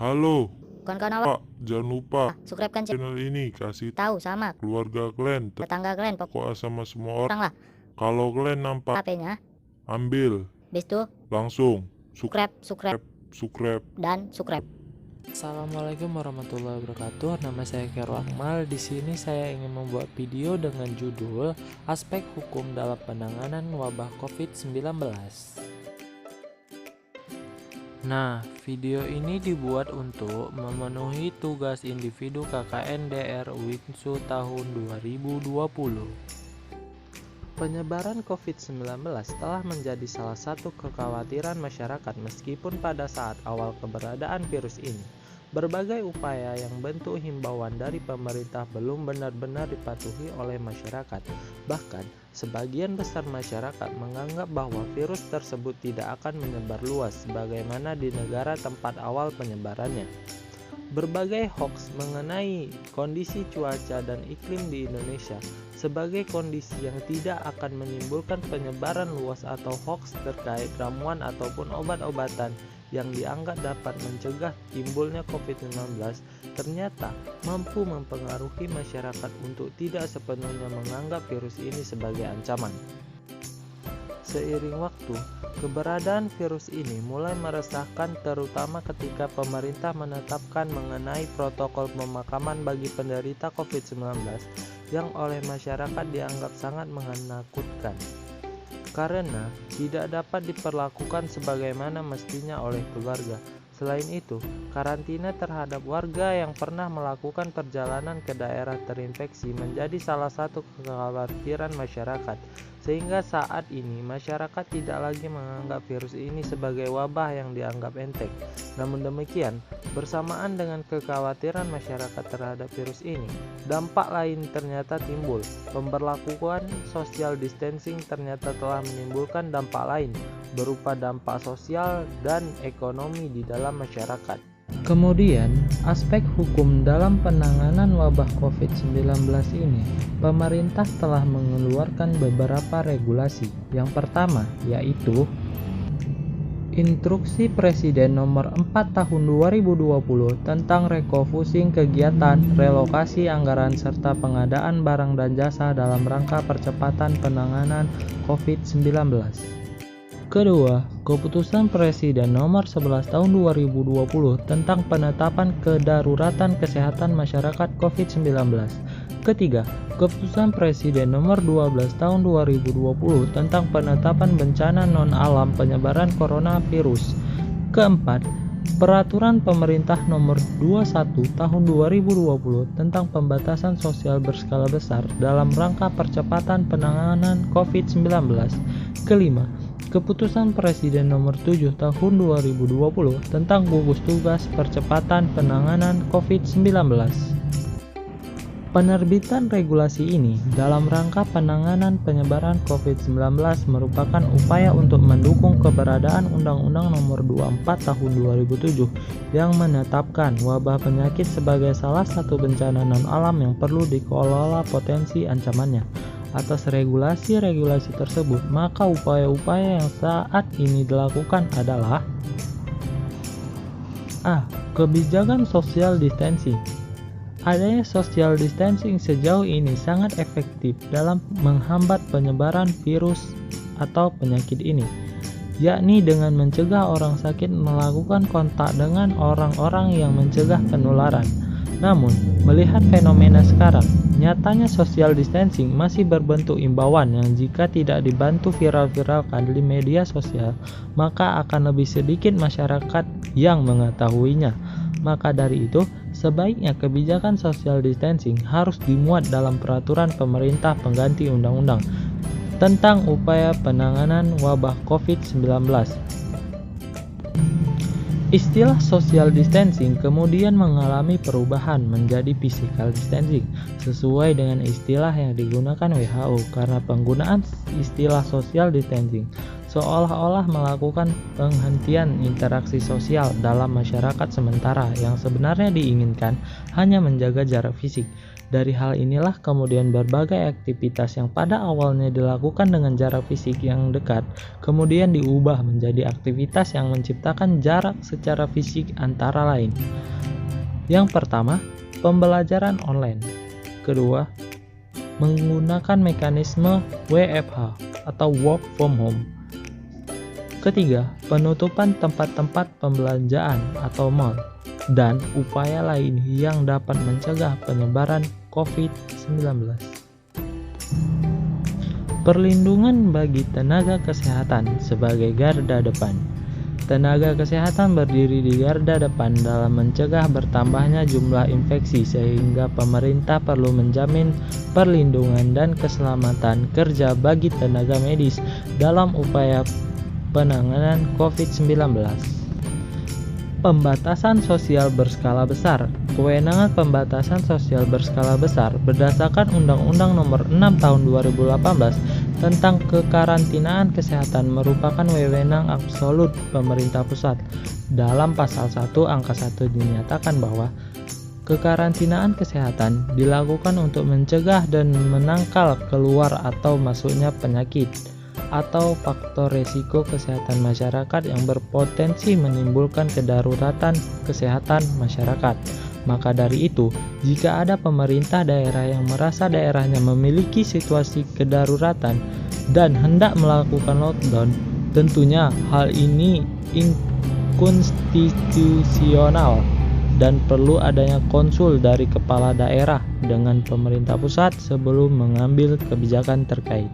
Halo, Kawan-kawan awak, Pak, jangan lupa subscribe kan channel ini, kasih tahu sama keluarga kalian, tetangga kalian, pokoknya sama semua orang orang. lah Kalau kalian nampak, HP-nya. ambil, Bis itu langsung, subscribe dan subscribe. Assalamualaikum warahmatullahi wabarakatuh. Nama saya Kero Akmal. Di sini saya ingin membuat video dengan judul Aspek Hukum dalam Penanganan Wabah COVID-19. Nah, video ini dibuat untuk memenuhi tugas individu KKN DR Winsu tahun 2020. Penyebaran COVID-19 telah menjadi salah satu kekhawatiran masyarakat meskipun pada saat awal keberadaan virus ini, berbagai upaya yang bentuk himbauan dari pemerintah belum benar-benar dipatuhi oleh masyarakat. Bahkan, sebagian besar masyarakat menganggap bahwa virus tersebut tidak akan menyebar luas sebagaimana di negara tempat awal penyebarannya. Berbagai hoaks mengenai kondisi cuaca dan iklim di Indonesia sebagai kondisi yang tidak akan menimbulkan penyebaran luas atau hoaks terkait ramuan ataupun obat-obatan yang dianggap dapat mencegah timbulnya COVID-19 ternyata mampu mempengaruhi masyarakat untuk tidak sepenuhnya menganggap virus ini sebagai ancaman. Seiring waktu, keberadaan virus ini mulai meresahkan terutama ketika pemerintah menetapkan mengenai protokol pemakaman bagi penderita COVID-19 yang oleh masyarakat dianggap sangat menakutkan karena tidak dapat diperlakukan sebagaimana mestinya oleh keluarga. Selain itu, karantina terhadap warga yang pernah melakukan perjalanan ke daerah terinfeksi menjadi salah satu kekhawatiran masyarakat, sehingga saat ini masyarakat tidak lagi menganggap virus ini sebagai wabah yang dianggap enteng. Namun demikian, bersamaan dengan kekhawatiran masyarakat terhadap virus ini, dampak lain ternyata timbul. Pemberlakuan social distancing ternyata telah menimbulkan dampak lain berupa dampak sosial dan ekonomi di dalam masyarakat. Kemudian, aspek hukum dalam penanganan wabah COVID-19 ini, pemerintah telah mengeluarkan beberapa regulasi. Yang pertama, yaitu Instruksi Presiden Nomor 4 Tahun 2020 tentang refocusing kegiatan, relokasi anggaran serta pengadaan barang dan jasa dalam rangka percepatan penanganan COVID-19. Kedua, Keputusan Presiden Nomor 11 Tahun 2020 tentang penetapan kedaruratan kesehatan masyarakat COVID-19. Ketiga, Keputusan Presiden Nomor 12 Tahun 2020 tentang penetapan bencana non-alam penyebaran coronavirus. Keempat, Peraturan Pemerintah Nomor 21 Tahun 2020 tentang pembatasan sosial berskala besar dalam rangka percepatan penanganan COVID-19. Kelima, Keputusan Presiden Nomor 7 Tahun 2020 tentang gugus tugas percepatan penanganan COVID-19. Penerbitan regulasi ini dalam rangka penanganan penyebaran COVID-19 merupakan upaya untuk mendukung keberadaan Undang-Undang Nomor 24 Tahun 2007 yang menetapkan wabah penyakit sebagai salah satu bencana non-alam yang perlu dikelola potensi ancamannya. Atas regulasi-regulasi tersebut, maka upaya-upaya yang saat ini dilakukan adalah A. Kebijakan social distancing. Adanya social distancing sejauh ini sangat efektif dalam menghambat penyebaran virus atau penyakit ini, yakni dengan mencegah orang sakit melakukan kontak dengan orang-orang yang mencegah penularan. Namun, melihat fenomena sekarang, nyatanya social distancing masih berbentuk imbauan yang jika tidak dibantu viral-viralkan di media sosial, maka akan lebih sedikit masyarakat yang mengetahuinya. Maka dari itu, sebaiknya kebijakan social distancing harus dimuat dalam peraturan pemerintah pengganti undang-undang tentang upaya penanganan wabah COVID-19. Istilah social distancing kemudian mengalami perubahan menjadi physical distancing sesuai dengan istilah yang digunakan WHO karena penggunaan istilah social distancing seolah-olah melakukan penghentian interaksi sosial dalam masyarakat sementara yang sebenarnya diinginkan hanya menjaga jarak fisik. Dari hal inilah kemudian berbagai aktivitas yang pada awalnya dilakukan dengan jarak fisik yang dekat, kemudian diubah menjadi aktivitas yang menciptakan jarak secara fisik antara lain. Yang pertama, pembelajaran online. Kedua, menggunakan mekanisme WFH atau work from home. Ketiga, penutupan tempat-tempat pembelanjaan atau mall, dan upaya lain yang dapat mencegah penyebaran COVID-19. Perlindungan bagi tenaga kesehatan sebagai garda depan. Tenaga kesehatan berdiri di garda depan dalam mencegah bertambahnya jumlah infeksi, sehingga pemerintah perlu menjamin perlindungan dan keselamatan kerja bagi tenaga medis dalam upaya penanganan COVID-19. Pembatasan sosial berskala besar. Kewenangan pembatasan sosial berskala besar berdasarkan Undang-Undang Nomor 6 Tahun 2018 tentang kekarantinaan kesehatan merupakan wewenang absolut pemerintah pusat. Dalam pasal 1 angka 1 dinyatakan bahwa kekarantinaan kesehatan dilakukan untuk mencegah dan menangkal keluar atau masuknya penyakit atau faktor resiko kesehatan masyarakat yang berpotensi menimbulkan kedaruratan kesehatan masyarakat. Maka dari itu, jika ada pemerintah daerah yang merasa daerahnya memiliki situasi kedaruratan dan hendak melakukan lockdown, tentunya hal ini inkonstitusional dan perlu adanya konsul dari kepala daerah dengan pemerintah pusat sebelum mengambil kebijakan terkait.